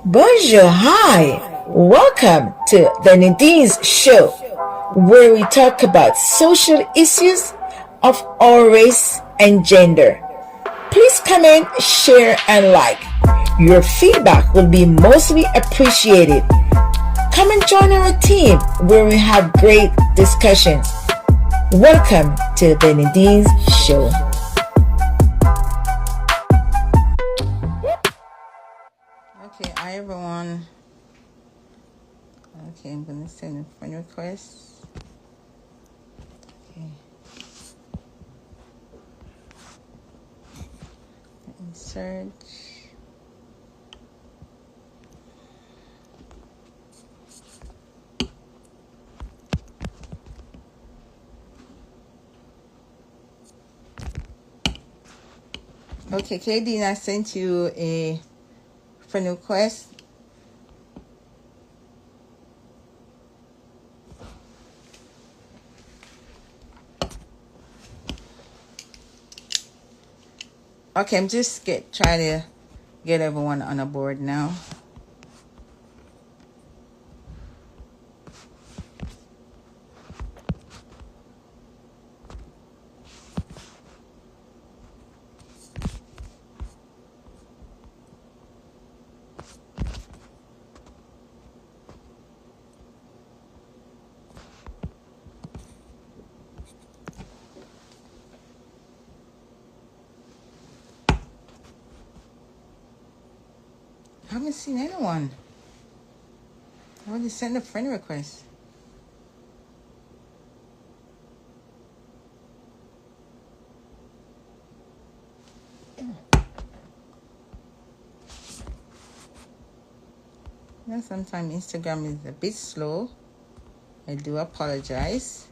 Bonjour, hi. Welcome to the Nadine's Show, where we talk about social issues of all race and gender. Please comment, share, and like. Your feedback will be mostly appreciated. Come and join our team where we have great discussions. Welcome to the Nadine's Show. Okay, hi everyone. Okay, I'm gonna send a friend request. Okay. Search. Okay, Nadine, I sent you a friend request. Okay, I'm just trying to get everyone on a board now. I haven't seen anyone. I already sent a friend request. Yeah, sometimes Instagram is a bit slow. I do apologize.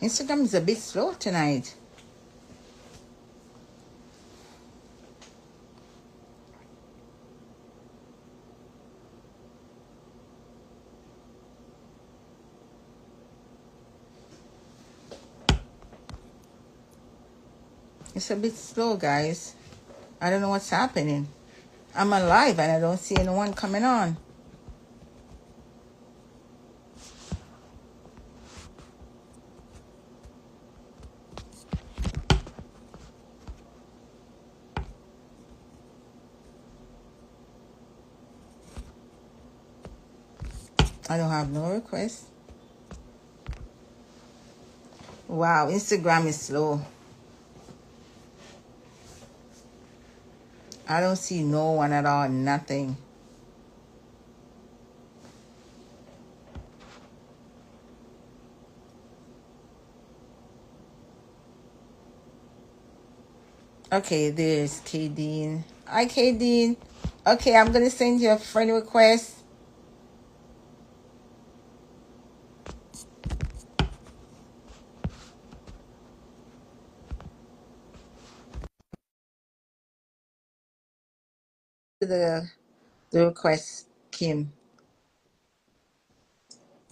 Instagram is a bit slow tonight. It's a bit slow, guys. I don't know what's happening. I'm alive and I don't see anyone coming on. I don't have no requests. Wow, Instagram is slow. I don't see no one at all, nothing. Okay, there's Kadeen. Hi, Kadeen. Okay, I'm going to send you a friend request. The request, Kim.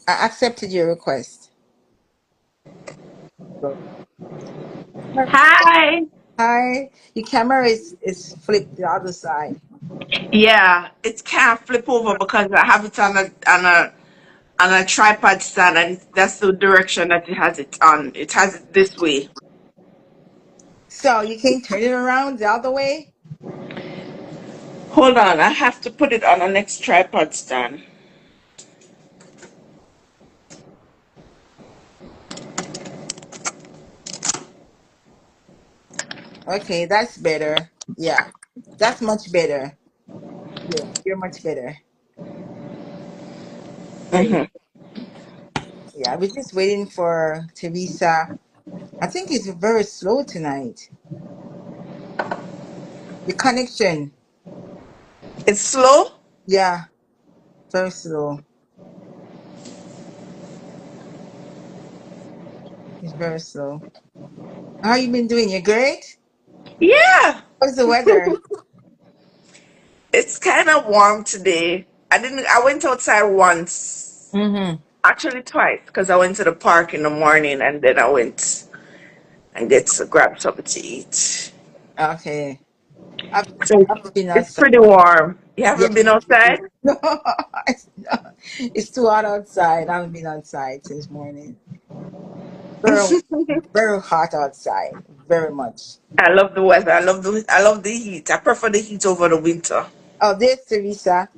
I accepted your request. Hi. Hi. Your camera is flipped the other side. Yeah, it can't flip over because I have it on a tripod stand, and that's the direction that it has it on. It has it this way. So you can turn it around the other way? Hold on, I have to put it on the next tripod stand. Okay, that's better. Yeah, that's much better. Yeah, you're much better. Hmm. Yeah, we're just waiting for Teresa. I think it's very slow tonight. The connection. It's slow. Yeah, very slow. It's very slow. How you been doing? You great? Yeah, How's the weather? it's kind of warm today. I went outside once, Mm-hmm. actually twice, because I went to the park in the morning and then I went and grab something to eat. Okay. I've, So I've been it's outside. pretty warm. You Yeah. haven't been outside? No, it's not. It's too hot outside. I haven't been outside since morning. Very, very hot outside. Very much. I love the weather. I love the heat. I prefer the heat over the winter. Oh, there's Teresa.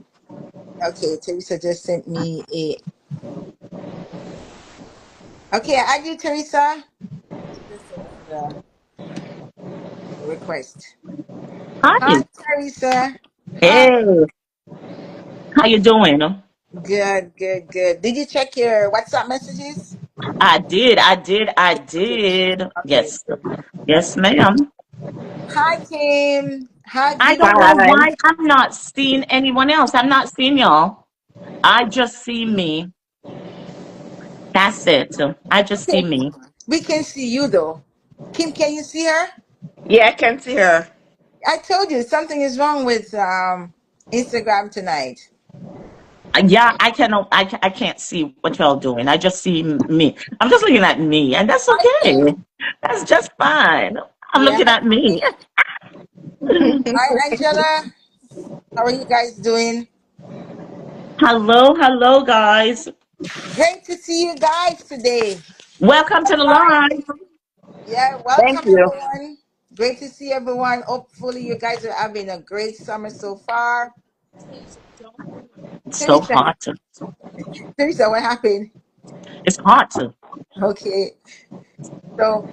Okay, Teresa just sent me a. Okay, I do, Teresa. She just sent me a request. Hi, Hi. Teresa. Hi. Hey, how you doing? Good, good, good. Did you check your WhatsApp messages? I did. Okay, Yes. good. Yes, ma'am. Hi, Kim. Have I you don't know Hi. why I'm not seeing anyone else. I'm not seeing y'all. I just see me. That's it. I just see Okay, me. we can see you though. Kim, can you see her? Yeah, I can see her. I told you something is wrong with Instagram tonight. Yeah, I can't see what y'all doing. I just see me. I'm just looking at me, and that's Hi, Kim. okay. That's just fine. I'm Yeah. looking at me. Hi, Angela. How are you guys doing? Hello, hello, guys. Great to see you guys today. Welcome to the line. Yeah, Thank welcome you. everyone. Great to see everyone. Hopefully, you guys are having a great summer so far. So Teresa, hot. Teresa, what happened? It's hot. Okay, so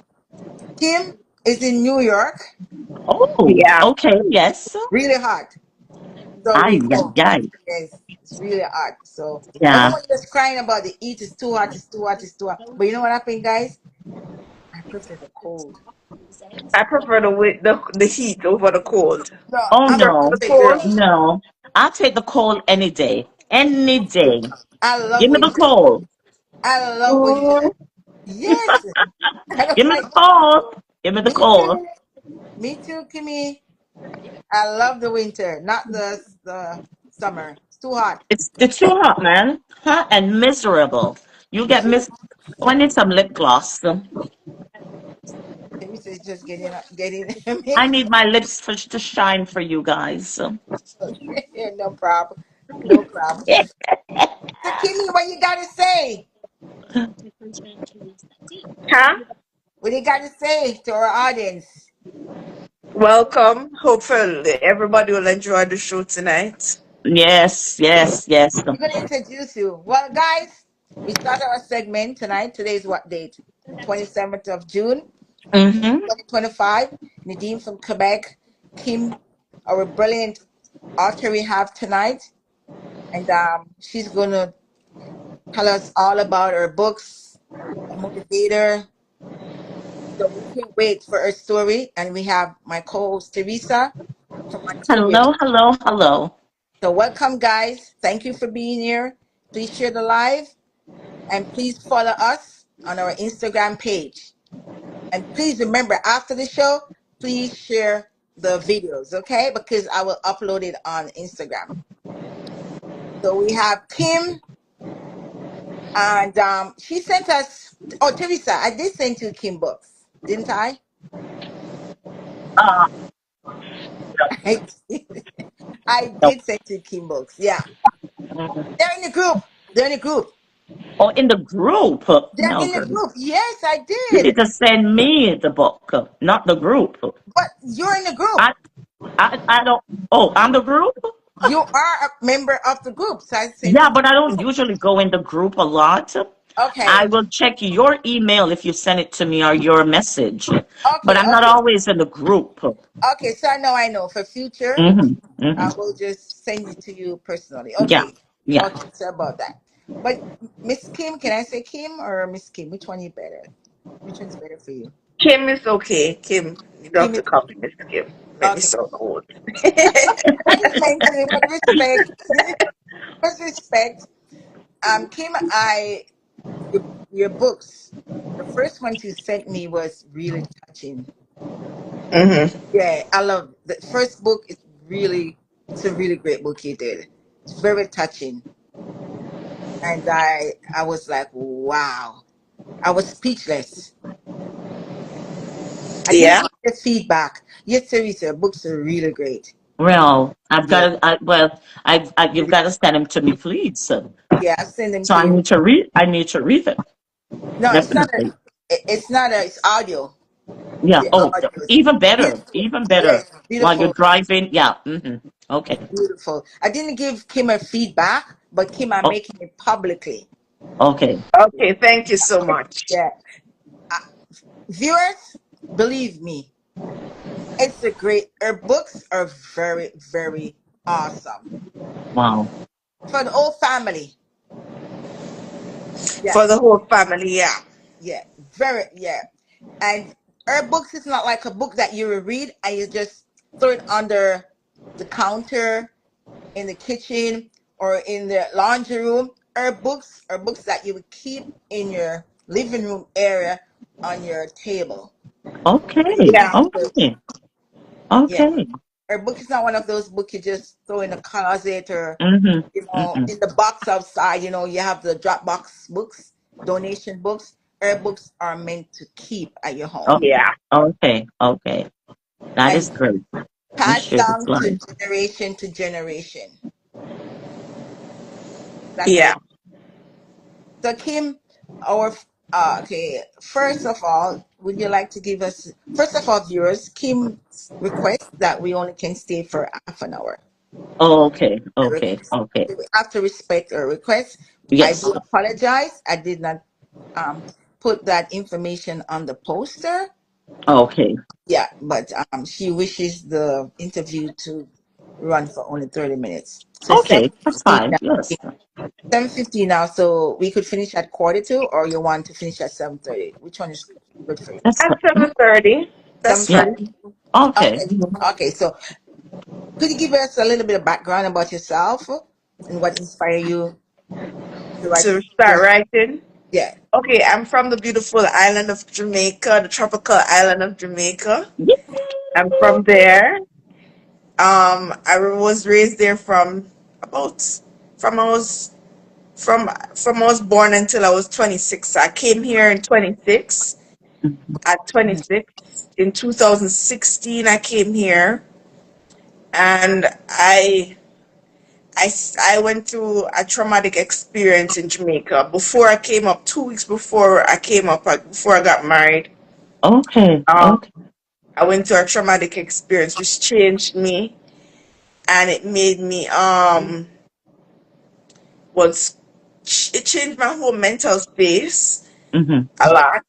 Kim is in New York, Oh, Yeah. okay, yes. really hot. So Ay, we ay, know, ay. yes, it's really hot. So Yeah. everyone just crying about the heat. It's too hot. It's too hot. It's too hot. But you know what happened, guys? I prefer the cold. I prefer the heat over the cold. No, Oh, You I'm a prefer no. the winter cold? girl. No. I'll take the cold any day. Any day. I love Give me the winter. cold. I love winter. Mm, Yes, I don't Give me the like. cold. Give me the Me cold. too. Me too, Kimmy. I love the winter, not the summer. It's too hot. It's too hot, man. Hot and miserable. You get Oh, I need some lip gloss. Teresa is just getting I mixed. need my lips to shine for you guys. Yeah, no problem. No problem. So Kimmy, what you gotta say? huh? What you gotta say to our audience? Welcome. Hopefully, everybody will enjoy the show tonight. Yes, yes, yes. We're gonna introduce you. Well, guys, we start our segment tonight. Today's what date? 27th of June, Mm-hmm. 2025. Nadine from Quebec, Kim, our brilliant author we have tonight, and she's gonna tell us all about her books, a motivator. So we can't wait for her story. And we have my co-host Teresa from Ontario. Hello, hello, hello. So welcome, guys. Thank you for being here. Please share the live and please follow us on our Instagram page. And please remember, after the show, please share the videos, okay? Because I will upload it on Instagram. So we have Kim, and she sent us. Oh, Teresa, I did send you Kim books, didn't I? Uh, I did. I no. did send you Kim books. Yeah, they're in the group. They're in the group. Oh, in the group. They're No, in the girl. group. Yes, I You did. need to send me the book, not the group. But you're in the group. I, I don't. Oh, I'm the group. You are a member of the group, so I sent Yeah, it to but I don't you. usually go in the group a lot. I Okay, will check your email if you send it to me or your message, but okay, I'm not okay, always in the group. okay. So I know. For future, I Hmm. will just send it to you personally. Yeah, Okay, yeah. okay. So about that. But Miss Kim, can I say Kim or Miss Kim? Which one you better? Which one's better for you? Kim is okay. Kim, you don't have Kim to is call me Miss Kim. Make me okay. so cold. I just meant to, but respect. With respect. Kim, your books. The first one you sent me was really touching. Mm-hmm. Yeah, I love the first book. It's a really great book you did. It's very touching, and I was like, wow, I was speechless. I didn't Yeah. get the feedback. Yes, Teresa, books are really great. Well, I've got Yeah, to, you've got to send him to me, please. So yeah, I'll send them to I you. need to read. I need to read it. No, it's not a. Definitely. It's not a. It's audio. Yeah. The Oh, audio is even better. beautiful. Even better. Yes, While you're beautiful, driving. Yeah. Okay. beautiful. I didn't give Kim a feedback, but Kim, I'm Oh, making it publicly. okay. Okay. Thank you so much. Yeah, uh, viewers, believe me, it's a great. Her books are very, very awesome Wow. for the whole family. Yeah, For the whole family. Yeah. yeah, very, yeah. And her books is not like a book that you will read and you just throw it under the counter in the kitchen or in the laundry room. Her books are books that you would keep in your living room area on your table. And you Okay. Yeah. read to, Okay. yeah. Okay. Her book is not one of those books you just throw in a closet or Mm-hmm. in the box outside. You have the drop box books, donation books. Her books are meant to keep at your home Oh, Yeah. okay. Okay. That and is great. We passed share this down life. to generation. That's Yeah. it. So Kim, our okay. First of all, would you like to give us first of all, viewers, Kim's request that we only can stay for half an hour. Oh, okay. I Okay. request Okay. we have to respect her request. I do Yes. apologize. I did not um put that information on the poster. Okay. Yeah, but she wishes the interview to run for only 30 minutes. So it's Okay. That's 7:15 fine. now. Yes. 7:15 now, so we could finish at quarter to, or you want to finish at 7:30? Which one is good for you? That's At 7:30. That's yeah. 7:30. fine. Okay. Okay. Okay. So could you give us a little bit of background about yourself and what inspired you to write To this start book? writing. Yeah. Okay, I'm from the beautiful island of Jamaica, the tropical island of Jamaica. Yeah. I'm from there. I was raised there about from I was from I was born until I was 26. I came here in 26. At Mhm. 26 in 2016, I came here, and I went through a traumatic experience in Jamaica. Before I came up, 2 weeks before I came up, before I got married, Okay. um, Okay. I went through a traumatic experience which changed me, and it made me was it changed my whole mental space Mm-hmm. a lot,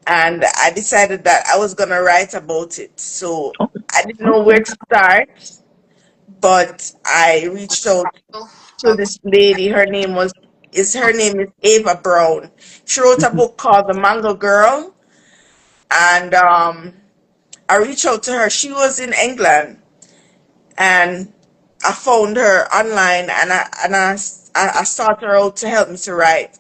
and I decided that I was gonna write about it. So Oh, I didn't know okay. where to start, but I reached out to Okay. this lady. Her name is Ava Brown. She wrote a Mm-hmm. book called The Mango Girl, and I reached out to her. She was in England, and I found her online, and I sought her out to help me to write.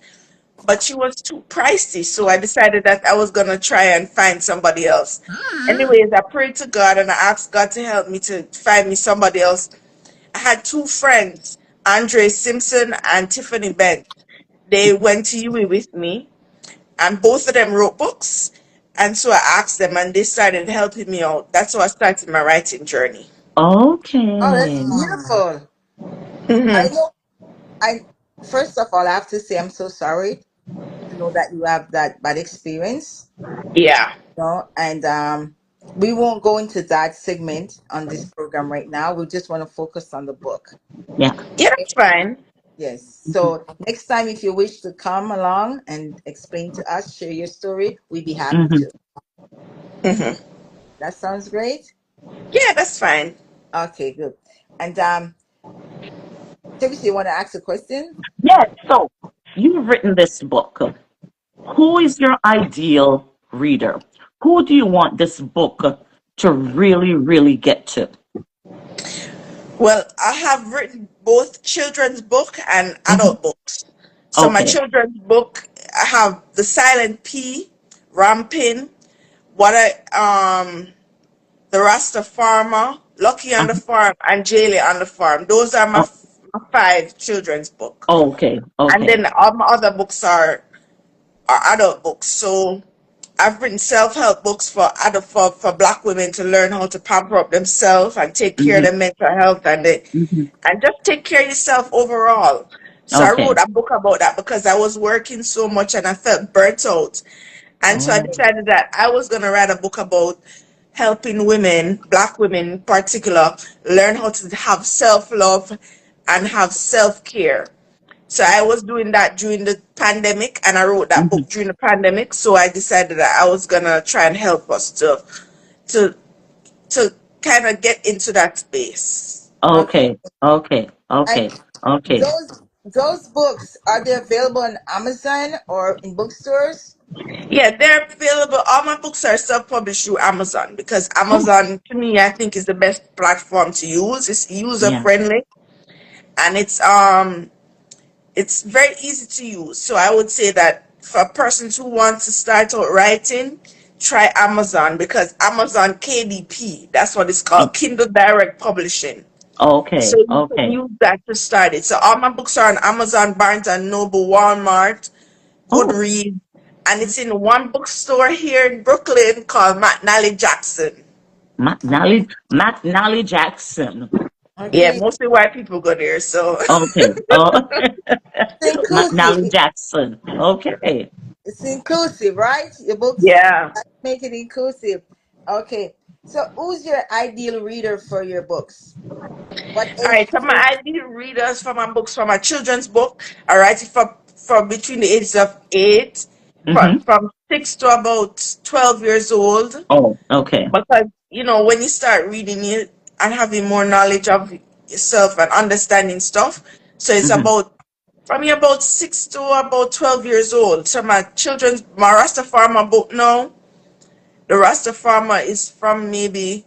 But she was too pricey, so I decided that I was gonna try and find somebody else. Anyways, I prayed to God and I asked God to help me to find me somebody else. I had two friends, Andre Simpson and Tiffany Bent. They went to UWI with me, and both of them wrote books. And so I asked them, and they started helping me out. That's how I started my writing journey. Oh, that's Okay. beautiful. I Hmm. know. I First of all, I have to say I'm so sorry to know that you have that bad experience. Yeah. And we won't go into that segment on this program right now. We just want to focus on the book. Yeah. Yeah, Okay? that's fine. Yes. Mm-hmm. So next time, if you wish to come along and explain to us, share your story, we'd be happy Mm-hmm. to. Hmm. That sounds great. Yeah, that's fine. Okay, good. And Travis, you want to ask a question? Yes. So you've written this book. Who is your ideal reader? Who do you want this book to really, really get to? Well, I have written both children's book and Hmm. adult books. So my Okay. children's book, I have The Silent P, Rampin, what The Rasta Farmer, Lucky on the Uh-huh. Farm, and Jaylee on the Farm. Those are Oh, my five children's book. okay, And okay. then all my other books are adult books. So I've written self-help books for black women to learn how to pamper up themselves and take care of Mm-hmm, their mental health mm-hmm. and just take care of yourself overall. So I Okay. wrote a book about that because I was working so much and I felt burnt out. And so I Oh, decided that I was going to write a book about helping women, black women in particular, learn how to have self-love and have self-care. So I was doing that during the pandemic, and I wrote that mm-hmm. book during the pandemic. So I decided that I was gonna try and help us to to kind of get into that space. Okay. Okay, okay, And okay, okay. those books, are they available on Amazon or in bookstores? Yeah, they're available. All my books are self-published through Amazon because Oh, Amazon, to me, I think is the best platform to use. It's user yeah. friendly and it's very easy to use. So I would say that for persons who want to start out writing, try Amazon because Amazon KDP, that's what it's Oh, called, Kindle Direct Publishing. So okay, you can okay. use that to start it. So all my books are on Amazon, Barnes and Noble, Walmart, Oh, Goodreads, and it's in one bookstore here in Brooklyn called McNally Jackson. Matt Nally Jackson. Yeah, Okay. mostly white people go there. So Okay. Oh, It's Matt inclusive. Nally Jackson. Okay. It's inclusive, right? Your books yeah. make it inclusive. Okay. So who's your ideal reader for your books? What All age right, so group? my ideal readers for my books, for my children's book, I write it for between the ages of eight, Mm-hmm. from 6 to about 12 years old. Oh, okay. Because, when you start reading it and having more knowledge of yourself and understanding stuff, so it's Mm-hmm. about from you about 6 to about 12 years old. So my Rasta Farmer book now, the Rasta Farmer is from maybe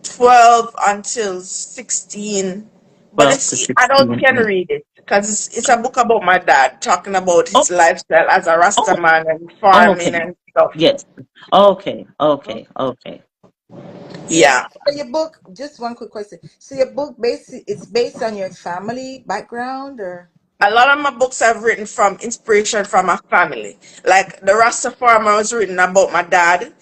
12 until 16, but 12 it's to adults 16. can read it because it's a book about my dad talking about Oh, his lifestyle as a Rasta oh, man and oh, okay. farming and stuff. Yes. Okay, okay, okay. Yeah, So your book, just one quick question. So your book it's based on your family background or a lot of my books I've written from inspiration from my family. Like the Rasta Farmer was written about my dad.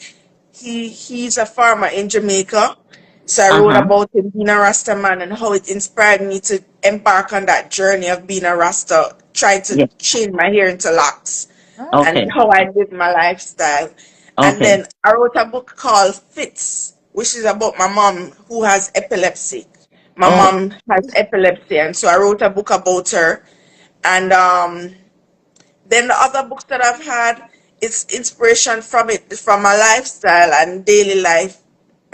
He's a farmer in Jamaica. So I wrote Uh-huh. about him being a Rasta man and how it inspired me to embark on that journey of being a Rasta, trying to Yes. change my hair into locks oh, and Okay. how I live my lifestyle. And Okay. then I wrote a book called Fits, which is about my mom who has epilepsy. My Oh, mom has epilepsy, and so I wrote a book about her. And then the other books that I've had, it's inspiration from it, from my lifestyle and daily life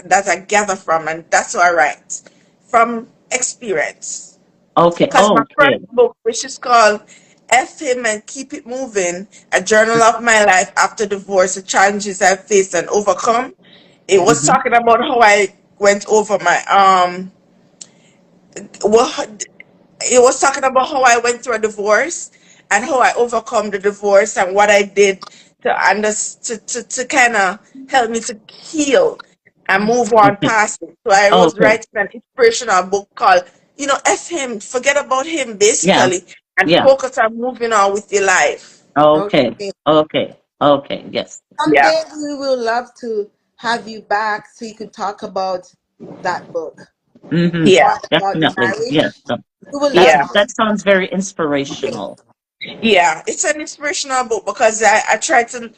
that I gather from, and that's what I write from experience. okay. Because my Okay. first book, which is called F Him and Keep It Moving, a journal of my life after divorce, the challenges I faced and overcome, it was Mm-hmm. talking about how I went over my what it was talking about how I went through a divorce and how I overcome the divorce and what I did to kind of help me to heal and move on Okay. past it. So I was Okay. writing an inspirational book called, F him, forget about him Yeah. basically, and Yeah. focus on moving on with your life. Okay. okay. Okay. Okay. Yes. Yeah. Someday we will love to have you back so you could talk about that book Mm-hmm. Yeah. or about the Definitely. Yes. marriage. We would That's love Yeah. to. that sounds very inspirational. Yeah, it's an inspirational book because I tried to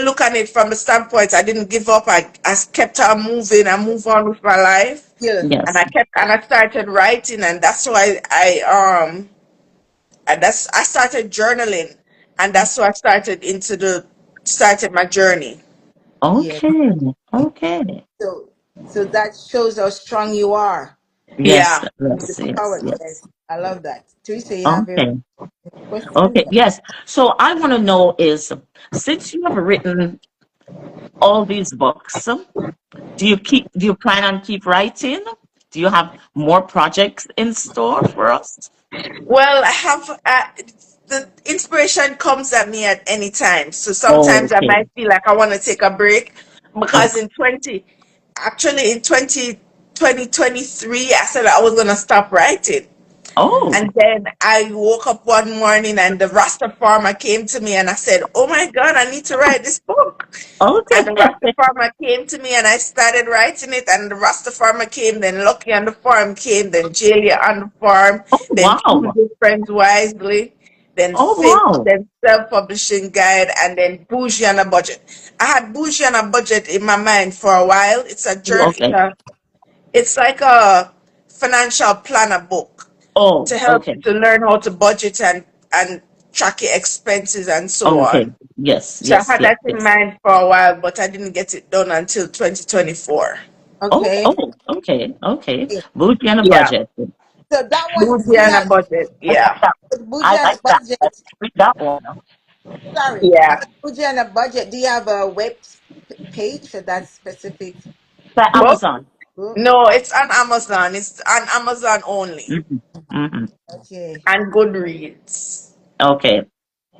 look at it from the standpoint I didn't give up. I kept on moving and move on with my life. Yeah. And Yes. I started writing and that's why I started journaling and that's why I started my journey. Yeah. Okay. Okay. So that shows how strong you are. Yes. Yeah. The Yes. Yes. power. Yes. Yes. I love that. Teresa, you have your Okay. questions? Okay. Yes. So I want to know is since you have written all these books, do you plan on keep writing? Do you have more projects in store for us? Well, I have. the inspiration comes at me at any time. So sometimes I Okay. might feel like I want to take a break because Okay. in 20, actually in 2023, I said I was going to stop writing. Oh, And then I woke up one morning and the Rasta farmer came to me and I said, "Oh my God, I need to write this book." And okay. the Rasta farmer came to me and I started writing it. And the Rasta farmer came, then Lucky on the farm came, then Jalia on the farm, Oh, then Choose wow. Your Friends Wisely, then Oh, Faith, wow. then Self Publishing Guide, and then Bougie on a Budget. I had Bougie on a Budget in my mind for a while. It's a journal, Okay. it's like a financial planner book Oh, to help okay. you to learn how to budget and track your expenses and so Okay. on. Yes, So I yes, had yes, that in yes. mind for a while, but I didn't get it done until 2024. Oh, Okay. oh, okay, okay. Okay. Bougie on a Yeah. budget. So that one, Bougie and a budget. I like Yeah. that. Bougie I on a like that. budget. Read that one. Sorry, Yeah. Bougie on a budget. Do you have a page for that specific By Book? Amazon. book? No, it's on Amazon. It's on Amazon only. Mm-hmm. Mm-hmm. Okay. And Goodreads. Okay.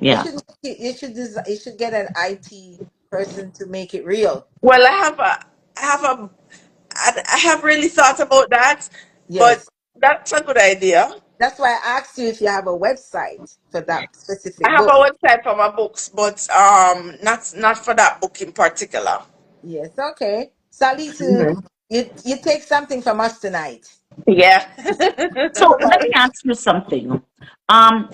You Yeah. should you should get an IT person to make it real. Well, I have a, I have really thought about that, but Yes. that's a good idea. That's why I asked you if you have a website for that I specific have a book. website for my books, but not for that book in particular. Yes, okay. So at least Mhm. you take something from us tonight. Yeah. So let me ask you something.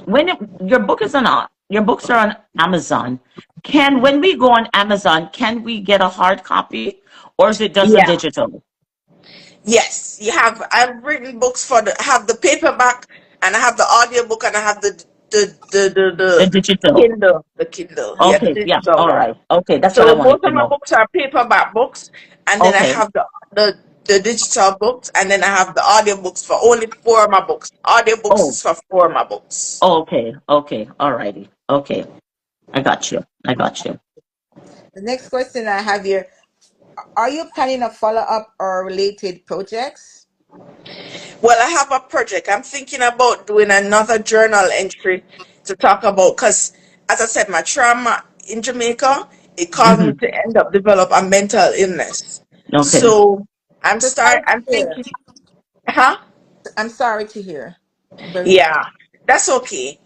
When your book is on your books are on Amazon, can when we go on Amazon, can we get a hard copy, or is it just a Yeah. digital? Yes, you have. I've written books for the. I have the paperback, and I have the audiobook, and I have The the digital. Kindle, the Kindle. Yeah, the Okay. Yeah. digital All one. right. Okay. That's what I So wanted both to of my know. books are paperback books, and then I Okay. have the digital books, and then I have the audiobooks for only four of my books. Audiobooks Oh. is for four of my books. Okay. Okay. All righty. Okay. I got you. I got you. The next question I have here: are you planning a follow up or related projects? Well, I have a project. I'm thinking about doing another journal entry to talk about because, as I said, my trauma in Jamaica, it caused me Hmm. to end up develop a mental illness. Okay. So So sorry to I'm hear. thinking, huh? I'm sorry to hear. I'm very sorry. Yeah, that's okay.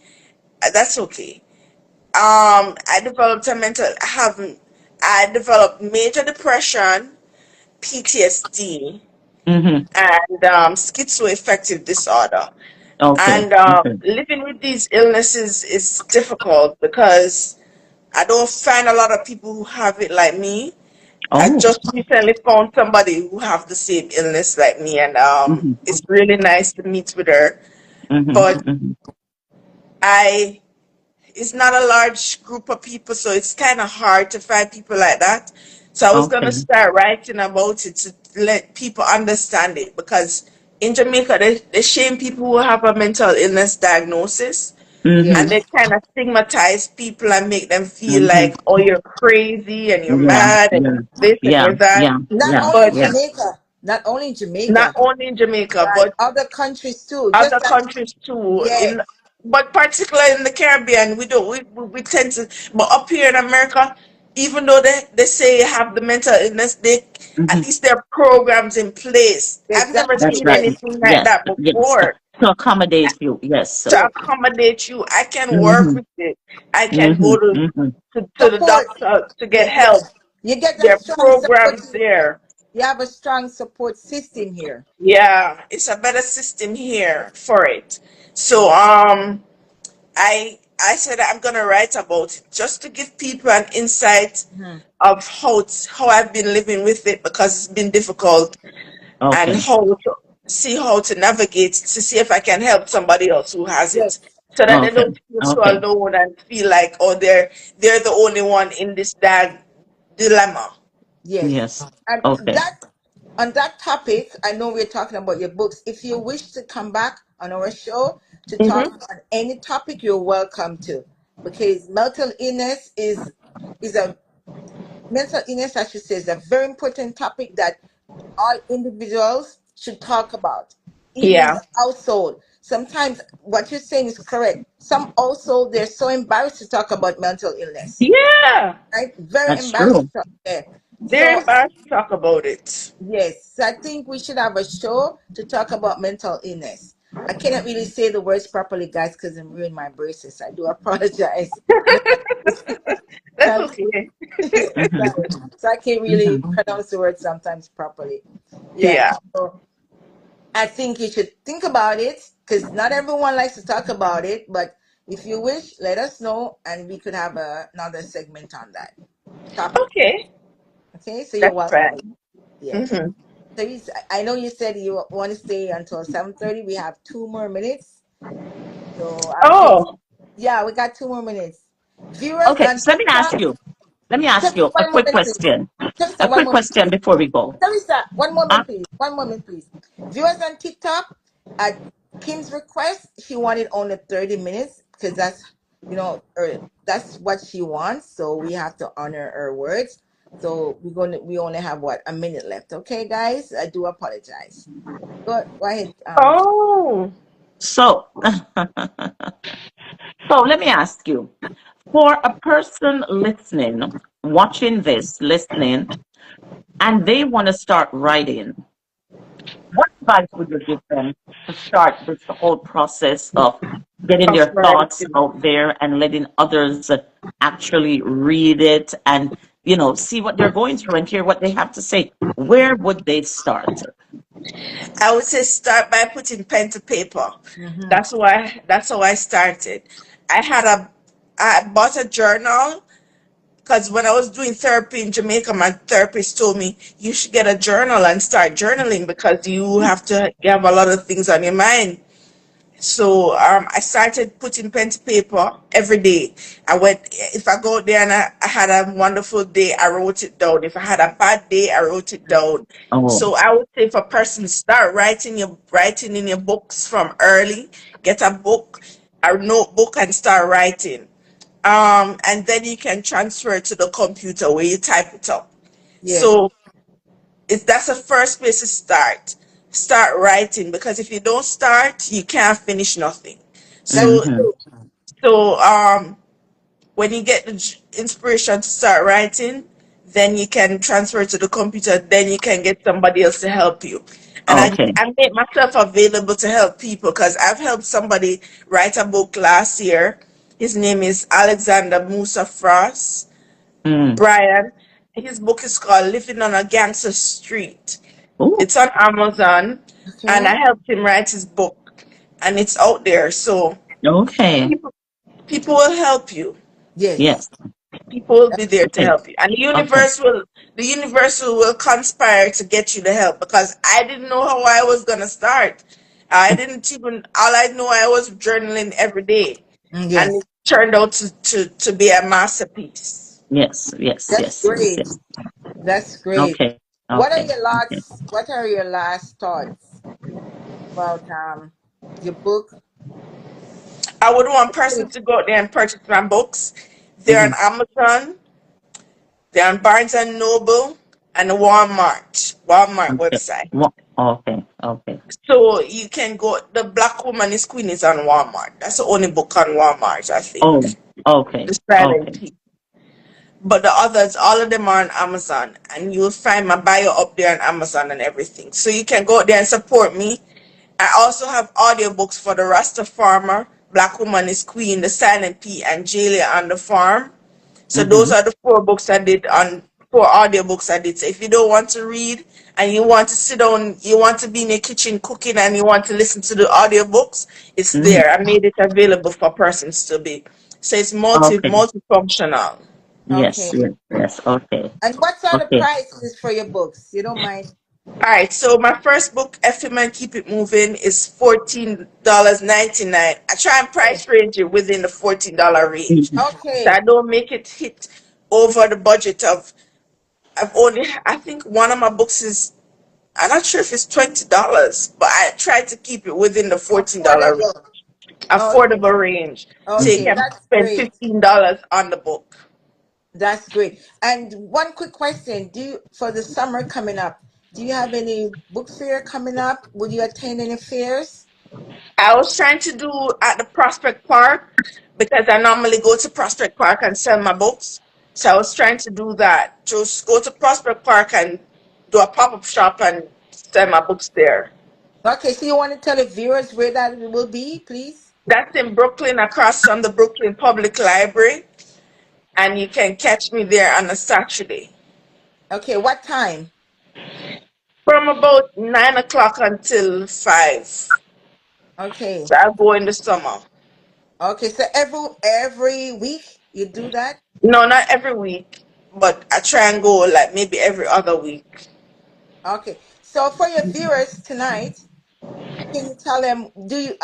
That's okay. I developed a mental. I developed major depression, PTSD, Hmm. and schizoaffective disorder. Okay. And Okay. living with these illnesses is difficult because I don't find a lot of people who have it like me. I Oh. just recently found somebody who have the same illness like me, and Hmm. it's really nice to meet with her. Hmm. But Hmm. I, it's not a large group of people, so it's kind of hard to find people like that. So I was gonna Okay. start writing about it to let people understand it because in Jamaica they shame people who have a mental illness diagnosis, and Hmm. they Yes. kind of stigmatize people and make them feel Hmm. like, oh, you're crazy and you're Yeah. mad and Yeah. you're this and Yeah. you're that. Yeah. Not Yeah. only in But Yeah. Jamaica, not only in not Jamaica, only in Jamaica, right? but Other countries too. other Just like countries too. In yes, but particularly in the Caribbean, we don't we tend to. But up here in America, even though they say you have the mental illness, they Hmm. at least there are programs in place. I've never That's exactly. seen right. Yes, anything like Yes. that Yes. before. To accommodate you. Yes. To yes. accommodate you, I can work Hmm. with it. I can Hmm. go Hmm. to the Support. doctor to get Yes, help. you get a There are strong support. programs there. You have a strong support system here. Yeah, it's a better system here for it. So I said I'm gonna write about it just to give people an insight Mhm. of how I've been living with it because it's been difficult, and Okay. how to see how to navigate to see if I can help somebody else who has it, Yes, so that they Okay. don't feel so Okay. alone and feel like, oh, they're the only one in this dilemma. yes. Yes. And Okay. that on that topic, I know we're talking about your books. If you wish to come back on our show to talk Hmm. on any topic, you're welcome to. Because is a mental illness, I should say, is a very important topic that all individuals should talk about, even in Yeah. the household. sometimes what you're saying is correct. Some also they're so embarrassed to talk about mental illness, Yeah, right? Very That's embarrassed true. to talk there. they're So embarrassed to talk about it. yes, so I think we should have a show to talk about mental illness. I cannot really say the words properly, guys, because I'm ruining my braces. I do apologize. That's Um, okay. Hmm. sorry. So I can't really Hmm. pronounce the word sometimes properly. Yeah. Yeah. So I think you should think about it because not everyone likes to talk about it. But if you wish, let us know and we could have another segment on that topic. Okay, Okay. So you're that's welcome. fine. Yeah. Hmm. So I know you said you want to stay until 7:30. We have 2 more minutes. So I think, Oh, yeah, we got 2 more minutes. Viewers Okay, on so let me ask TikTok, you. Let me ask Teresa, you a one quick moment, please. question. Teresa, A one quick moment, question please. before we go. Teresa, one Uh, moment, please. One moment, please. Viewers on TikTok, at Kim's request, she wanted only 30 minutes because that's what she wants. So we have to honor her words. So we only have what, a minute left. Okay, guys, I do apologize. Go ahead. oh. so, so let me ask you, for a person listening, watching this, listening, and they want to start writing, what advice would you give them to start this whole process of getting Of their thoughts writing. out there and letting others actually read it and, see what they're going through and hear what they have to say? Where would they start? I would say start by putting pen to paper. Mm-hmm. That's how I started. I had a I bought a journal because when I was doing therapy in Jamaica, my therapist told me you should get a journal and start journaling because you have a lot of things on your mind. So I started putting pen to paper every day. If I go there and I had a wonderful day, I wrote it down. If I had a bad day, I wrote it down. Oh, So I would say if a person start writing in your books from early, get a book, a notebook and start writing. And then you can transfer it to the computer where you type it up. Yes, So that's the first place to start. Start writing because if you don't start, you can't finish nothing. that's So mm-hmm. true. when you get the inspiration to start writing, then you can transfer it to the computer. Then you can get somebody else to help you. And Okay. I made myself available to help people because I've helped somebody write a book last year. His name is Alexander Musa Frost. Mm. Brian. His book is called Living on a Gangster Street. Oh, It's on Amazon, and Okay. I helped him write his book, and it's out there. So okay. people, people will help you. Yes, Yes. People will be that's there to Okay. help you, and Okay. the universe will conspire to get you the help because I didn't know how I was gonna start. I didn't even. All I know, I was journaling every day, and yes, it turned out to be a masterpiece. Yes. Yes. that's Yes. Yes. great. Yes. That's great. Okay. What are Okay. your Okay. last? What are your last thoughts about your book? I would want person to go out there and purchase my books. They're on Mm-hmm. Amazon. They're on Barnes and Noble and the Walmart Okay. website. Okay. Okay. So you can go. The Black Woman is Queen is on Walmart. That's the only book on Walmart, I Oh. think. Okay. The Silent Okay. P. But the others, all of them are on Amazon, and you'll find my bio up there on Amazon and everything. So you can go there and support me. I also have audiobooks for the Rasta Farmer, Black Woman is Queen, The Silent P, and Jalia on the Farm. So those Mm-hmm. are the four audiobooks I did. So if you don't want to read and you want to sit down, you want to be in your kitchen cooking and you want to listen to the audiobooks, it's Mm-hmm. there. I made it available for persons to be. So it's Okay. multifunctional. Yes. Okay. Yes. Yes. Okay. And what are the Okay. prices for your books? You don't mind? All right, so my first book, F Him and Keep It Moving, is $14.99. I try and Okay. price range it within the $14 range. Mhm. So I Okay. don't make it hit over the budget of I think one of my books is I'm not sure if it's $20, but I try to keep it within the $14 range, Affordable. Okay. affordable range. So you Okay. Mhm. can That's spend great. $15 on the book. That's great. And one quick question: Do you, for the summer coming up, do you have any book fair coming up? Would you attend any fairs? I was trying to do at the Prospect Park because I normally go to Prospect Park and sell my books. So I was trying to do that. Just go to Prospect Park and do a pop-up shop and sell my books there. Okay, so you want to tell the viewers where that will be, please? That's in Brooklyn, across from the Brooklyn Public Library, and you can catch me there on a Saturday Okay, what time? from about 9 o'clock until 5. Okay. So I go in the summer. Okay, so every week you do that? No, not every week, but I try and go like maybe every other week. Okay. So for your viewers tonight, can you tell them do you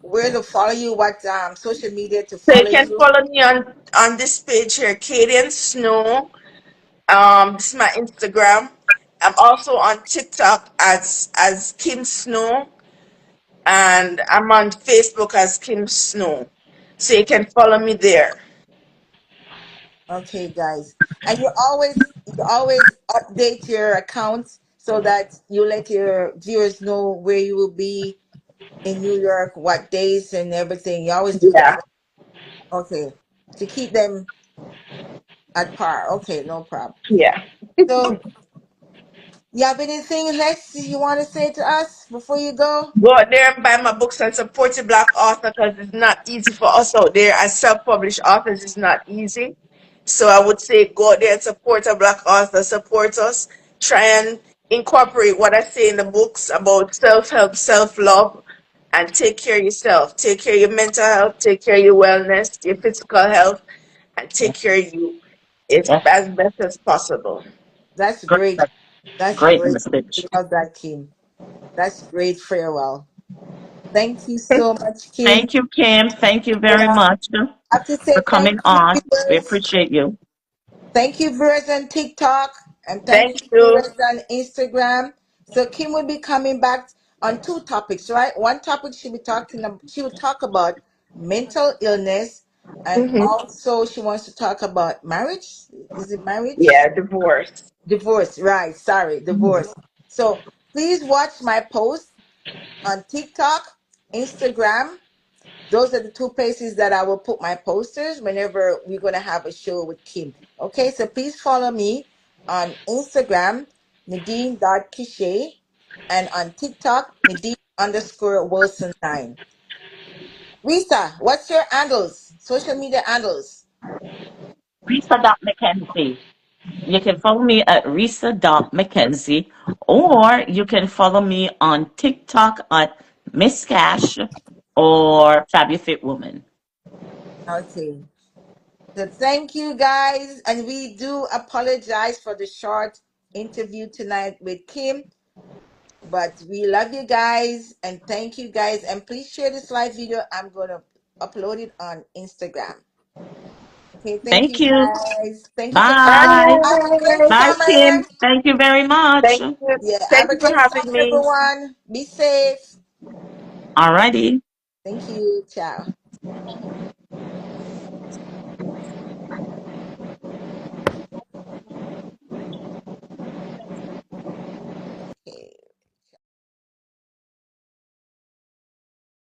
where to follow you, what social media to So you follow can you? follow me on this page here, Kaden Snow. This is my Instagram. I'm also on TikTok as Kim Snow, and I'm on Facebook as Kim Snow. So you can follow me there. Okay, guys. And you always update your accounts so that you let your viewers know where you will be in New York, what days and everything. You always do that. Yeah, Right? Okay. To keep them at par. Okay, no problem. yeah. So you have anything else you want to say to us before you go? Go out there and buy my books and support a black author because it's not easy for us out there as self-published authors. It's not easy. So I would say go out there and support a black author, support us. Try and incorporate what I say in the books about self-help, self-love, and take care of yourself. Take care of your mental health, take care of your wellness, your physical health, and take Yes, care of you yes. as best as possible. That's Great, great. That's great great. message. Love that, Kim. That's great farewell. Thank you so much, Kim. Thank you, Kim. Thank you And very much I have to for say thank coming you, on. We viewers. appreciate you. Thank you, viewers on TikTok, and thank Thank you, you. viewers on Instagram. So Kim will be coming back on two topics, right? One topic she will talk about mental illness, and Hmm. also she wants to talk about marriage. Is it marriage? Yeah, divorce. Divorce, right? Sorry, divorce. So please watch my post on TikTok, Instagram. Those are the two places that I will put my posters whenever we're going to have a show with Kim. Okay, so please follow me on Instagram, Nadine.Kishay, and on TikTok, Nadine underscore Wilson 9. Risa, what's your handles? Social media handles. Risa.McKenzie. You can follow me at Risa.McKenzie, or you can follow me on TikTok at Miss Cash or Fabulous Woman. Okay. So thank you guys. And we do apologize for the short interview tonight with Kim. But we love you guys and thank you guys. And please share this live video. I'm going to upload it on Instagram. Okay, thank you Thank you. guys. Thank you for coming. Bye. Have a great Bye. Bye, summer. Kim. Thank you very much. Thank you. Yeah, have Thank a you for great having summer, me. everyone. Be safe. Alrighty. Thank you. Ciao.